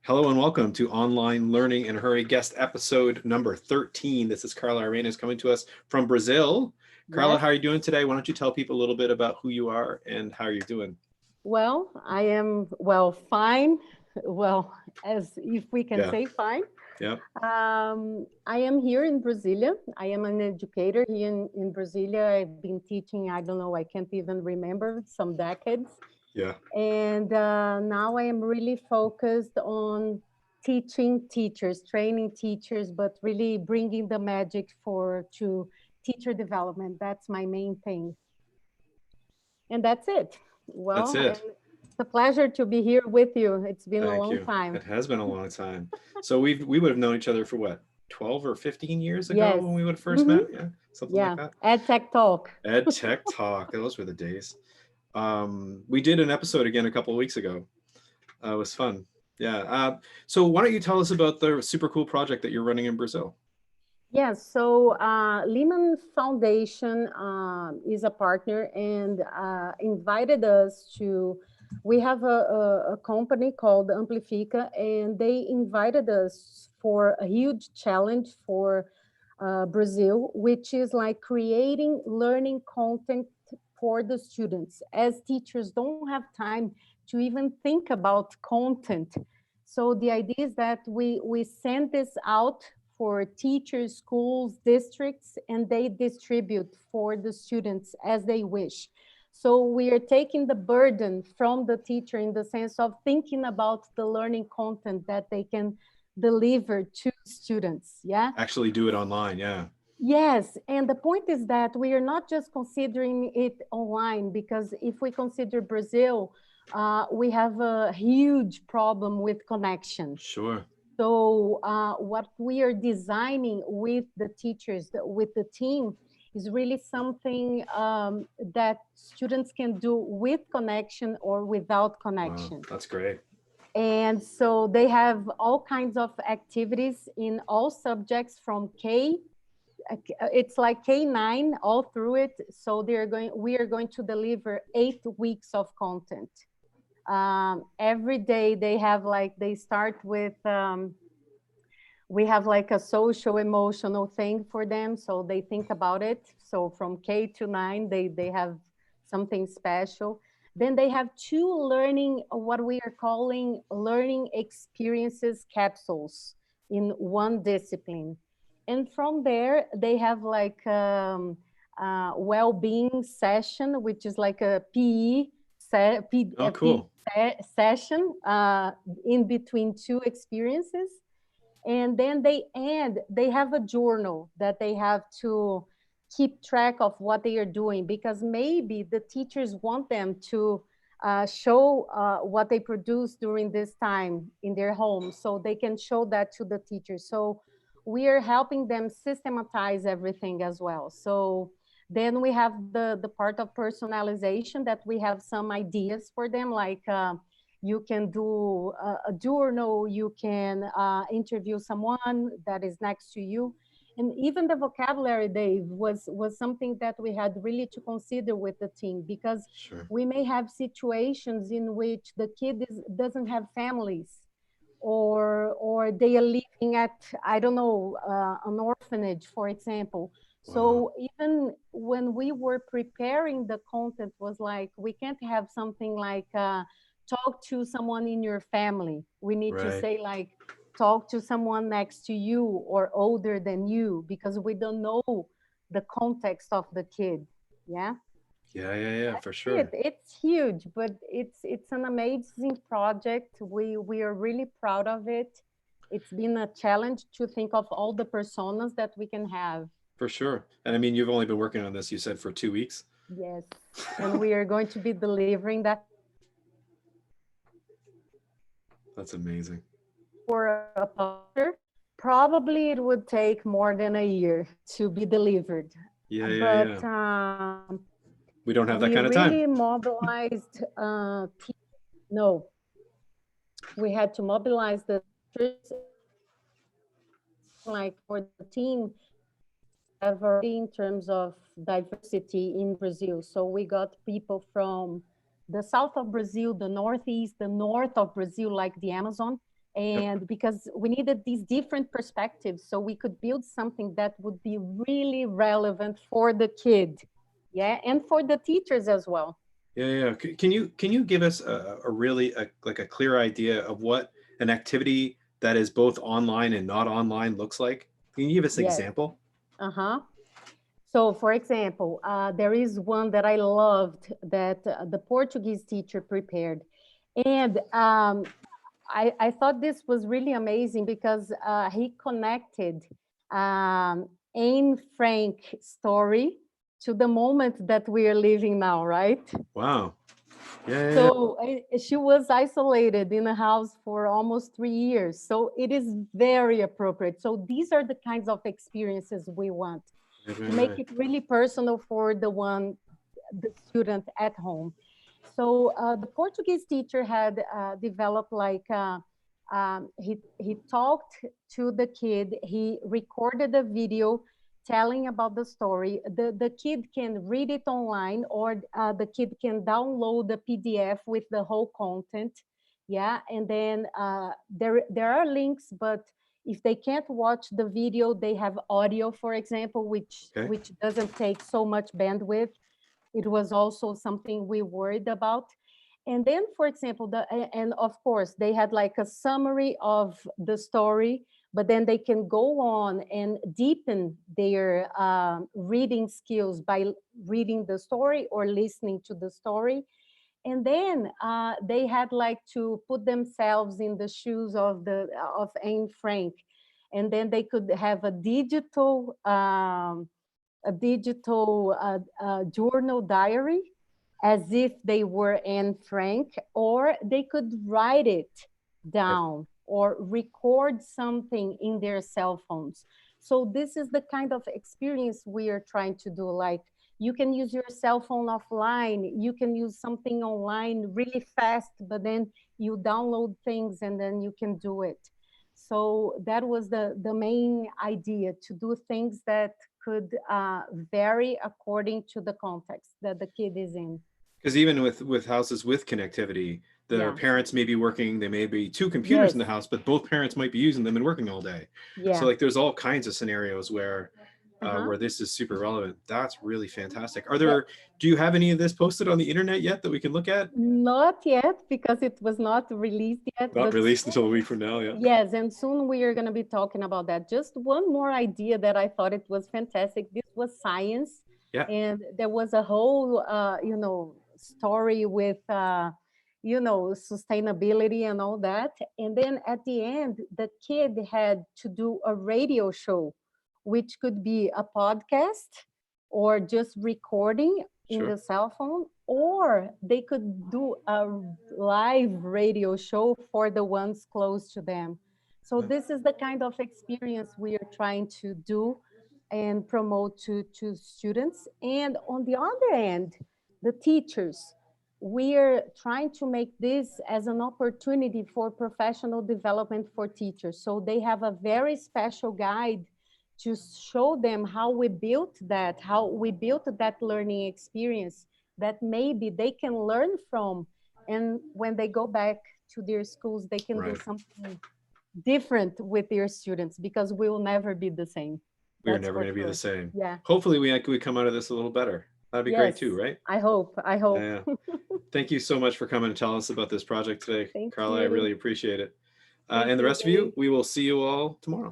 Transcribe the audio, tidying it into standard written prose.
Hello and welcome to Online Learning in a Hurry guest episode number 13. This is Carla Arenas coming to us from Brazil. Carla, Yes. how are you doing today? Why don't you tell people a little bit about who you are and how you're doing? Well, I am, fine. Well, as if we can Yeah, say fine. yeah, I am here in Brasilia. I am an educator here in Brasilia. I've been teaching, I don't know, I can't even remember, some decades. yeah. And now I am really focused on teaching teachers, training teachers, but really bringing the magic to teacher development. That's my main thing. And that's it. That's Well, and it. it's a pleasure to be here with you. It's been a Thank long you. time. It has been a long time. So we would have known each other for what, 12 or 15 years ago Yes. when we would have first Hmm. met? Yeah, something like Yeah. that. Ed Tech Talk. Ed Tech Talk. Those were the days. We did an episode again a couple of weeks ago. It was fun. Yeah. So why don't you tell us about the super cool project that you're running in Brazil? Yes. So Lehman Foundation is a partner and invited us to. We have a company called Amplifica, and they invited us for a huge challenge for Brazil, which is like creating learning content for the students. As teachers don't have time to even think about content. So the idea is that we send this out for teachers, schools, districts, and they distribute for the students as they wish. So we are taking the burden from the teacher in the sense of thinking about the learning content that they can deliver to students. Yeah. Actually do it online. Yeah. Yes, and the point is that we are not just considering it online, because if we consider Brazil, we have a huge problem with connection. Sure. So, what we are designing with the teachers, with the team, is really something that students can do with connection or without Wow. connection. That's great. And so they have all kinds of activities in all subjects from it's like K9 all through it. So we are going to deliver 8 weeks of content. Every day they have like, they start with, we have like a social emotional thing for them. So they think about it. So from K to 9, they have something special. Then they have two learning, what we are calling learning experiences capsules in one discipline. And from there, they have like well-being session, which is like a Oh, PE cool. session in between two experiences. And then they have a journal that they have to keep track of what they are doing, because maybe the teachers want them to show what they produce during this time in their home, so they can show that to the teachers. So we are helping them systematize everything as well. So then we have the part of personalization, that we have some ideas for them, like you can do a journal, you can interview someone that is next to you. And even the vocabulary, Dave, was something that we had really to consider with the team, because Sure. we may have situations in which the doesn't have families, or they are living at, I don't know, an orphanage, for example. Wow. So even when we were preparing the content, was like, we can't have something like talk to someone in your family. We need to Right. say like, talk to someone next to you or older than you, because we don't know the context of the kid. Yeah. Yeah, yeah, yeah, for it sure. it's huge, but it's an amazing project. We are really proud of it. It's been a challenge to think of all the personas that we can have. For sure. And I mean, you've only been working on this, you said, for 2 weeks. Yes, and we are going to be delivering that That's amazing. for a publisher. Probably it would take more than a year to be delivered, Yeah, yeah, but yeah. We don't we have that kind of really time. mobilized. No, we had to mobilize the teachers, like for the team, diversity in terms of diversity in Brazil. So we got people from the south of Brazil, the northeast, the north of Brazil, like the Amazon. Yep. And because we needed these different perspectives so we could build something that would be really relevant for the kid, yeah, and for the teachers as well. Yeah, yeah. Can you give us a really like a clear idea of what an activity that is both online and not online looks like? Can you give us an Yes. example? Uh-huh. So, for example, there is one that I loved that the Portuguese teacher prepared. And I thought this was really amazing because he connected Anne Frank story to the moment that we are living now, right? Wow. Yeah, yeah, yeah. So she was isolated in a house for almost 3 years. So it is very appropriate. So these are the kinds of experiences we want Right, to right, make right. it really personal for the student at home. So the Portuguese teacher had developed like he talked to the kid. He recorded a video telling about the story. The kid can read it online, or the kid can download the PDF with the whole content. Yeah, and then there are links, but if they can't watch the video, they have audio, for example, Okay. which doesn't take so much bandwidth. It was also something we worried about. And then, for example, and of course, they had like a summary of the story, but then they can go on and deepen their reading skills by reading the story or listening to the story. And then they had like to put themselves in the shoes of Anne Frank, and then they could have a digital journal diary as if they were Anne Frank, or they could write it Right. down or record something in their cell phones. So this is the kind of experience we are trying to do. Like, you can use your cell phone offline, you can use something online really fast, but then you download things and then you can do it. So that was the main idea, to do things that could vary according to the context that the kid is in. Because even with houses with connectivity, the Yeah. parents may be working. There may be two computers in the Yes. house, but both parents might be using them and working all day. So Yeah. like, there's all kinds of scenarios Uh-huh. where this is super relevant. That's really fantastic. Are Yeah. there? Do you have any of this posted on the internet yet that we can look at? Not yet because it was not released yet, Not but released until a week from now. Yeah. yes, and soon we are going to be talking about that. Just one more idea that I thought it was fantastic. This was science, Yeah. and there was a whole, story with, sustainability and all that. And then at the end, the kid had to do a radio show, which could be a podcast or just recording in Sure. the cell phone, or they could do a live radio show for the ones close to them. So Yeah. this is the kind of experience we are trying to do and promote to students. And on the other end, the teachers, we are trying to make this as an opportunity for professional development for teachers. So they have a very special guide to show them how we built that learning experience that maybe they can learn from. And when they go back to their schools, they can do Right. something different with their students, because we will never be the same. We are That's never for going to be the sure. same. Yeah. Hopefully, we come out of this a little better. That'd be great too, Yes. right? I hope. I Yeah, hope. yeah. Thank you so much for coming and tell us about this project today, Thank Carla. I you. really appreciate it. Thank And the you, rest of you, Dave. we will see you all tomorrow.